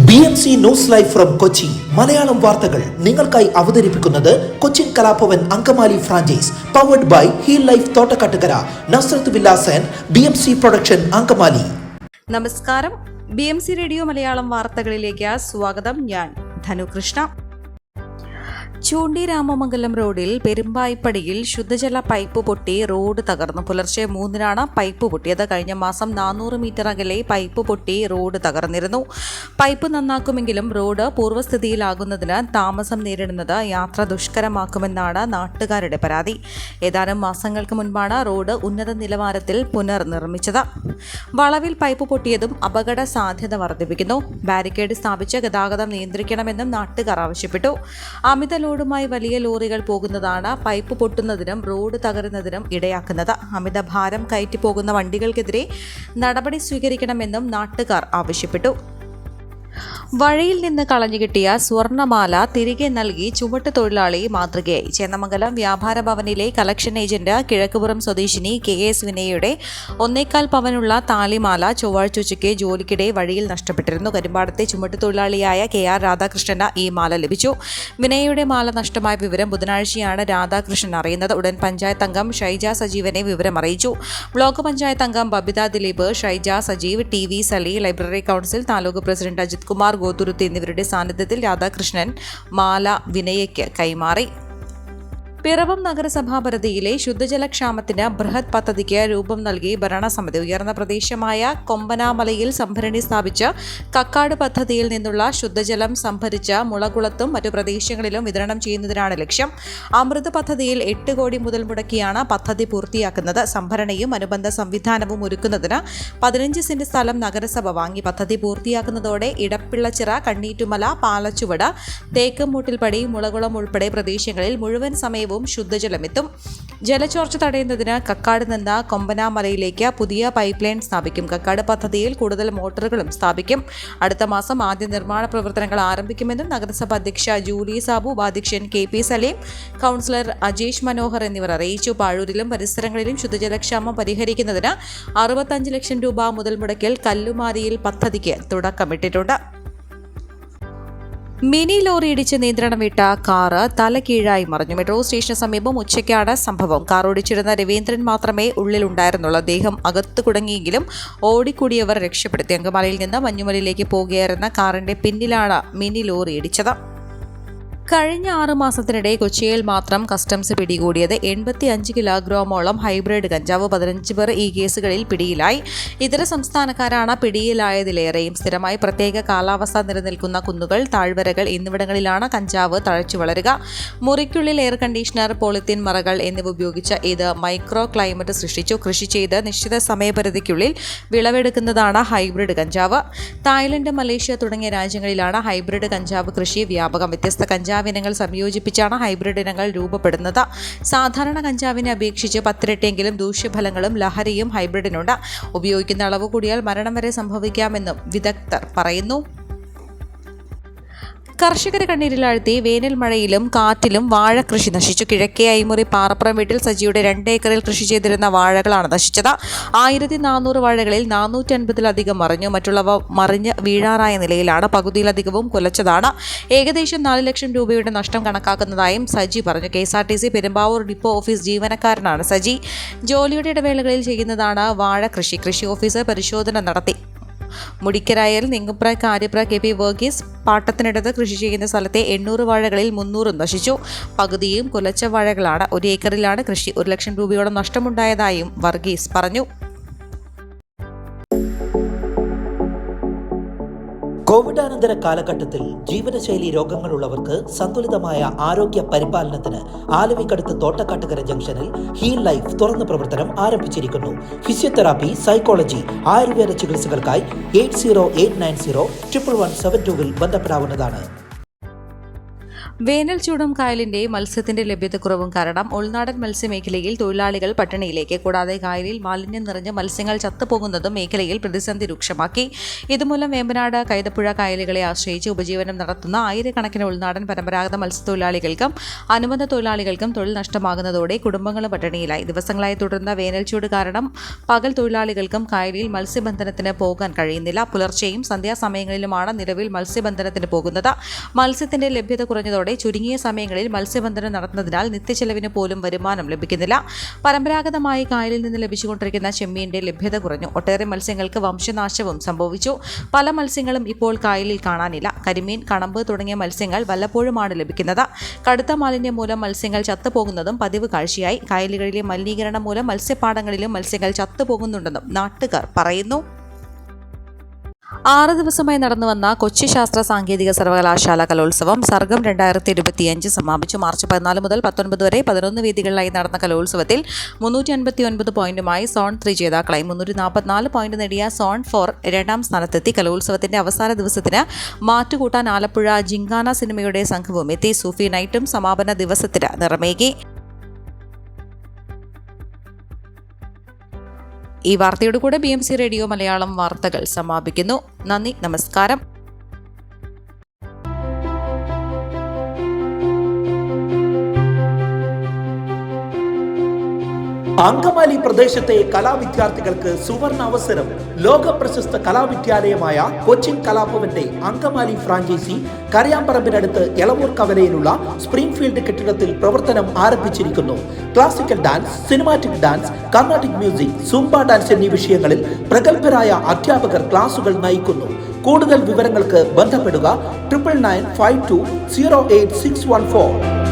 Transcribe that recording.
BMC news live from Kochi Malayalam വാർത്തകൾ നിങ്ങൾക്കായി അവതരിപ്പിക്കുന്നത് Cochin Kalabhavan Angamaly franchise powered by heal life Thottakkattukara Nasrath villas and BMC production Angamaly. നമസ്കാരം, BMC radio Malayalam വാർത്തകളിലേക്ക് സ്വാഗതം. ഞാൻ ധനുകൃഷ്ണ. ചൂണ്ടി രാമമംഗലം റോഡിൽ പെരുമ്പായിപ്പടിയിൽ ശുദ്ധജല പൈപ്പ് പൊട്ടി റോഡ് തകർന്നു. പുലർച്ചെ 3-നാണ് പൈപ്പ് പൊട്ടിയത്. കഴിഞ്ഞ മാസം 400 മീറ്റർ അകലെ പൈപ്പ് പൊട്ടി റോഡ് തകർന്നിരുന്നു. പൈപ്പ് നന്നാക്കുമെങ്കിലും റോഡ് പൂർവ്വസ്ഥിതിയിലാകുന്നതിന് താമസം നേരിടുന്നത് യാത്ര ദുഷ്കരമാക്കുമെന്നാണ് നാട്ടുകാരുടെ പരാതി. ഏതാനും മാസങ്ങൾക്ക് മുൻപാണ് റോഡ് ഉന്നത നിലവാരത്തിൽ പുനർനിർമ്മിച്ചത്. വളവിൽ പൈപ്പ് പൊട്ടിയതും അപകട സാധ്യത വർദ്ധിപ്പിക്കുന്നു. ബാരിക്കേഡ് സ്ഥാപിച്ച് ഗതാഗതം നിയന്ത്രിക്കണമെന്നും നാട്ടുകാർ ആവശ്യപ്പെട്ടു. അമിത ലോഡുമായി വലിയ ലോറികൾ പോകുന്നതാണ് പൈപ്പ് പൊട്ടുന്നതിനും റോഡ് തകരുന്നതിനും ഇടയാക്കുന്നത്. അമിത ഭാരം കയറ്റി പോകുന്ന വണ്ടികൾക്കെതിരെ നടപടി സ്വീകരിക്കണമെന്നും നാട്ടുകാർ ആവശ്യപ്പെട്ടു. വഴിയിൽ നിന്ന് കളഞ്ഞുകിട്ടിയ സ്വർണമാല തിരികെ നൽകി ചുമട്ട് തൊഴിലാളി മാതൃകയായി. ചേന്നമംഗലം വ്യാപാര ഭവനിലെ കളക്ഷൻ ഏജന്റ് കിഴക്കുപുറം സ്വദേശിനി KS വിനയയുടെ 1.25 പവനുള്ള താലിമാല ചൊവ്വാഴ്ച ഉച്ചയ്ക്ക് ജോലിക്കിടെ വഴിയിൽ നഷ്ടപ്പെട്ടിരുന്നു. കരിമ്പാടത്തെ ചുമട്ട് തൊഴിലാളിയായ KR രാധാകൃഷ്ണന് ഈ മാല ലഭിച്ചു. വിനയയുടെ മാല നഷ്ടമായ വിവരം ബുധനാഴ്ചയാണ് രാധാകൃഷ്ണൻ അറിയുന്നത്. ഉടൻ പഞ്ചായത്ത് അംഗം ഷൈജ സജീവനെ വിവരം അറിയിച്ചു. ബ്ലോക്ക് പഞ്ചായത്ത് അംഗം Babitha Dileep, Shyja Sajeev, TV Sali, library council taluk president Ajith Kumar Gothuruth എന്നിവരുടെ സാന്നിധ്യത്തിൽ രാധാകൃഷ്ണൻ മാല വിനയയ്ക്ക് കൈമാറി. പിറവം നഗരസഭാ പരിധിയിലെ ശുദ്ധജലക്ഷാമത്തിന് ബൃഹത് പദ്ധതിക്ക് രൂപം നൽകി ഭരണസമിതി. ഉയർന്ന പ്രദേശമായ കൊമ്പനാമലയിൽ സംഭരണി സ്ഥാപിച്ച് കക്കാട് പദ്ധതിയിൽ നിന്നുള്ള ശുദ്ധജലം സംഭരിച്ച് മുളകുളത്തും മറ്റു പ്രദേശങ്ങളിലും വിതരണം ചെയ്യുന്നതിനാണ് ലക്ഷ്യം. അമൃത് പദ്ധതിയിൽ 8 കോടി മുതൽ മുടക്കിയാണ് പദ്ധതി പൂർത്തിയാക്കുന്നത്. സംഭരണിയും അനുബന്ധ സംവിധാനവും ഒരുക്കുന്നതിന് 15 സെന്റ് സ്ഥലം നഗരസഭ വാങ്ങി. പദ്ധതി പൂർത്തിയാക്കുന്നതോടെ ഇടപ്പിള്ളച്ചിറ, കണ്ണീറ്റുമല, പാലച്ചുവട്, തേക്കംമൂട്ടിൽപ്പടി, മുളകുളം ഉൾപ്പെടെ പ്രദേശങ്ങളിൽ മുഴുവൻ സമയവും ശുദ്ധജലമെത്തും. ജലച്ചോർച്ച തടയുന്നതിന് കക്കാട് നിന്ന് കൊമ്പനാമലയിലേക്ക് പുതിയ പൈപ്പ് ലൈൻ സ്ഥാപിക്കും. കക്കാട് പദ്ധതിയിൽ കൂടുതൽ മോട്ടോറുകളും സ്ഥാപിക്കും. അടുത്ത മാസം ആദ്യ നിർമ്മാണ പ്രവർത്തനങ്ങൾ ആരംഭിക്കുമെന്നും നഗരസഭ അധ്യക്ഷ ജൂലി സാബു, ഉപാധ്യക്ഷൻ KP സലീം, കൗൺസിലർ അജേഷ് മനോഹർ എന്നിവർ അറിയിച്ചു. പാഴൂരിലും പരിസരങ്ങളിലും ശുദ്ധജലക്ഷാമം പരിഹരിക്കുന്നതിന് 65 ലക്ഷം രൂപ മുതൽ മുടക്കിൽ കല്ലുമാരിയിൽ പദ്ധതിക്ക് തുടക്കമിട്ടിട്ടുണ്ട്. മിനി ലോറി ഇടിച്ച് നിയന്ത്രണം വിട്ട കാറ് തലകീഴായി മറിഞ്ഞു. മെട്രോ സ്റ്റേഷന് സമീപം ഉച്ചയ്ക്കാണ് സംഭവം. കാർ ഓടിച്ചിരുന്ന രവീന്ദ്രൻ മാത്രമേ ഉള്ളിലുണ്ടായിരുന്നുള്ളൂ. അദ്ദേഹം അകത്ത് കുടുങ്ങിയെങ്കിലും ഓടിക്കൂടിയവർ രക്ഷപ്പെടുത്തി. അങ്കമാലിയിൽ നിന്ന് മഞ്ഞുമലയിലേക്ക് പോകുകയായിരുന്ന കാറിന്റെ പിന്നിലാണ് മിനി ലോറി ഇടിച്ചത്. കഴിഞ്ഞ 6 മാസത്തിനിടെ കൊച്ചിയിൽ മാത്രം കസ്റ്റംസ് പിടികൂടിയത് 85 കിലോഗ്രാമോളം ഹൈബ്രിഡ് കഞ്ചാവ്. 15 പേർ ഈ കേസുകളിൽ പിടിയിലായി. ഇതര സംസ്ഥാനക്കാരാണ് പിടിയിലായതിലേറെയും. സ്ഥിരമായി പ്രത്യേക കാലാവസ്ഥ നിലനിൽക്കുന്ന കുന്നുകൾ, താഴ്വരകൾ എന്നിവിടങ്ങളിലാണ് കഞ്ചാവ് തഴച്ചു വളരുക. മുറിക്കുള്ളിൽ എയർ കണ്ടീഷണർ, പോളിത്തീൻ മറകൾ എന്നിവ ഉപയോഗിച്ച് ഇത് മൈക്രോ ക്ലൈമറ്റ് സൃഷ്ടിച്ചു. കൃഷി ചെയ്ത് നിശ്ചിത സമയപരിധിക്കുള്ളിൽ വിളവെടുക്കുന്നതാണ് ഹൈബ്രിഡ് കഞ്ചാവ്. തായ്ലൻഡ്, മലേഷ്യ തുടങ്ങിയ രാജ്യങ്ങളിലാണ് ഹൈബ്രിഡ് കഞ്ചാവ് കൃഷി വ്യാപകം. വ്യത്യസ്ത കഞ്ചാവ് ഇനങ്ങൾ സംയോജിപ്പിച്ചാണ് ഹൈബ്രിഡ് ഇനങ്ങൾ രൂപപ്പെടുന്നത്. സാധാരണ കഞ്ചാവിനെ അപേക്ഷിച്ച് 10 ഇരട്ടിയെങ്കിലും ദൂഷ്യഫലങ്ങളും ലഹരിയും ഹൈബ്രിഡിനുണ്ട്. ഉപയോഗിക്കുന്ന അളവ് കൂടിയാൽ മരണം വരെ സംഭവിക്കാമെന്നും വിദഗ്ധർ പറയുന്നു. കർഷകരെ കണ്ണീരിലാഴ്ത്തി വേനൽ മഴയിലും കാറ്റിലും വാഴ കൃഷി നശിച്ചു. കിഴക്കേ ഐമുറി പാറപ്പുറം വീട്ടിൽ സജിയുടെ 2 ഏക്കറിൽ കൃഷി ചെയ്തിരുന്ന വാഴകളാണ് നശിച്ചത്. 1400 വാഴകളിൽ 450-ലധികം മറിഞ്ഞു. മറ്റുള്ളവ മറിഞ്ഞ് വീഴാറായ നിലയിലാണ്. പകുതിയിലധികവും കുലച്ചതാണ്. ഏകദേശം 4 ലക്ഷം രൂപയുടെ നഷ്ടം കണക്കാക്കുന്നതായും സജി പറഞ്ഞു. KSRTC പെരുമ്പാവൂർ ഡിപ്പോ ഓഫീസ് ജീവനക്കാരനാണ് സജി. ജോലിയുടെ ഇടവേളകളിൽ ചെയ്യുന്നതാണ് വാഴ കൃഷി. കൃഷി ഓഫീസർ പരിശോധന നടത്തി. മുടിക്കരായൽ, നിങ്ങുപ്ര, കാര്യപ്ര KP വർഗീസ് പാട്ടത്തിനിടത്ത് കൃഷി ചെയ്യുന്ന സ്ഥലത്തെ 800 വാഴകളിൽ 300 നശിച്ചു. പകുതിയും കുലച്ച വാഴകളാണ്. 1 ഏക്കറിലാണ് കൃഷി. 1 ലക്ഷം രൂപയോളം നഷ്ടമുണ്ടായതായും വർഗീസ് പറഞ്ഞു. കോവിഡാനന്തര കാലഘട്ടത്തിൽ ജീവിതശൈലി രോഗങ്ങളുള്ളവർക്ക് സന്തുലിതമായ ആരോഗ്യ പരിപാലനത്തിന് ആലുവയ്ക്കടുത്ത് തോട്ടക്കാട്ടുകര ജംഗ്ഷനിൽ ഹീൽ ലൈഫ് തുറന്ന പ്രവർത്തനം ആരംഭിച്ചിരിക്കുന്നു. ഫിസിയോതെറാപ്പി, സൈക്കോളജി, ആയുർവേദ ചികിത്സകൾക്കായി 8089011172 ബന്ധപ്പെടാവുന്നതാണ്. വേനൽ ചൂടും കായലിന്റെ മത്സ്യത്തിന്റെ ലഭ്യതക്കുറവും കാരണം ഉൾനാടൻ മത്സ്യമേഖലയിൽ തൊഴിലാളികൾ പട്ടിണിയിലേക്ക്. കൂടാതെ കായലിൽ മാലിന്യം നിറഞ്ഞ് മത്സ്യങ്ങൾ ചത്തുപോകുന്നതും മേഖലയിൽ പ്രതിസന്ധി രൂക്ഷമാക്കി. ഇതുമൂലം വേമ്പനാട് കൈതപ്പുഴ കായലുകളെ ആശ്രയിച്ച് ഉപജീവനം നടത്തുന്ന ആയിരക്കണക്കിന് ഉൾനാടൻ പരമ്പരാഗത മത്സ്യത്തൊഴിലാളികൾക്കും അനുബന്ധ തൊഴിലാളികൾക്കും തൊഴിൽ നഷ്ടമാകുന്നതോടെ കുടുംബങ്ങളും പട്ടിണിയിലായി. ദിവസങ്ങളായി തുടർന്ന വേനൽച്ചൂട് കാരണം പകൽ തൊഴിലാളികൾക്കും കായലിൽ മത്സ്യബന്ധനത്തിന് പോകാൻ കഴിയുന്നില്ല. പുലർച്ചെയും സന്ധ്യാസമയങ്ങളിലുമാണ് നിലവിൽ മത്സ്യബന്ധനത്തിന് പോകുന്നത്. മത്സ്യത്തിന്റെ ലഭ്യത കുറഞ്ഞതോടെ ചുരുങ്ങിയ സമയങ്ങളിൽ മത്സ്യബന്ധനം നടത്തുന്നതിനാൽ നിത്യച്ചെലവിന് പോലും വരുമാനം ലഭിക്കുന്നില്ല. പരമ്പരാഗതമായി കായലിൽ നിന്ന് ലഭിച്ചുകൊണ്ടിരിക്കുന്ന ചെമ്മീന്റെ ലഭ്യത കുറഞ്ഞു. ഒട്ടേറെ മത്സ്യങ്ങൾക്ക് വംശനാശവും സംഭവിച്ചു. പല മത്സ്യങ്ങളും ഇപ്പോൾ കായലിൽ കാണാനില്ല. കരിമീൻ, കണമ്പ് തുടങ്ങിയ മത്സ്യങ്ങൾ വല്ലപ്പോഴുമാണ് ലഭിക്കുന്നത്. കടുത്ത മാലിന്യം മൂലം മത്സ്യങ്ങൾ ചത്തുപോകുന്നതും പതിവ് കാഴ്ചയായി. കായലുകളിലെ മലിനീകരണം മൂലം മത്സ്യപ്പാടങ്ങളിലും മത്സ്യങ്ങൾ ചത്തുപോകുന്നുണ്ടെന്നും നാട്ടുകാർ പറയുന്നു. 6 ദിവസമായി നടന്നുവന്ന കൊച്ചി ശാസ്ത്ര സാങ്കേതിക സർവകലാശാല കലോത്സവം സർഗം 2025 സമാപിച്ചു. മാർച്ച് 14 മുതൽ 19 വരെ 11 വേദികളിലായി നടന്ന കലോത്സവത്തിൽ 359 പോയിന്റുമായി സോൺ 3 ജേതാക്കളായി. 344 പോയിന്റ് നേടിയ സോൺ 4 രണ്ടാം സ്ഥാനത്തെത്തി. കലോത്സവത്തിന്റെ അവസാന ദിവസത്തിന് മാറ്റുകൂട്ടാൻ ആലപ്പുഴ ജിങ്കാന സിനിമയുടെ സംഘവും എത്തി. സൂഫി നൈറ്റും സമാപന ദിവസത്തിന് നിറമേകി. ഈ വാർത്തയോട് കൂടെ BMC റേഡിയോ മലയാളം വാർത്തകൾ സമാപിക്കുന്നു. നന്ദി, നമസ്കാരം. അങ്കമാലി പ്രദേശത്തെ കലാവിദ്യാർത്ഥികൾക്ക് സുവർണ അവസരം. ലോക പ്രശസ്ത കലാവിദ്യാലയമായ കൊച്ചിൻ കലാഭവന്റെ അങ്കമാലി ഫ്രാഞ്ചൈസി കരയാമ്പറമ്പിനടുത്ത് എളവൂർ കവലയിലുള്ള സ്പ്രിംഗ്ഫീൽഡ് കെട്ടിടത്തിൽ പ്രവർത്തനം ആരംഭിച്ചിരിക്കുന്നു. Classical dance, cinematic dance, Carnatic music, Zumba dance എന്നീ വിഷയങ്ങളിൽ പ്രഗത്ഭരായ അധ്യാപകർ ക്ലാസുകൾ നയിക്കുന്നു. കൂടുതൽ വിവരങ്ങൾക്ക് ബന്ധപ്പെടുക 9995208614.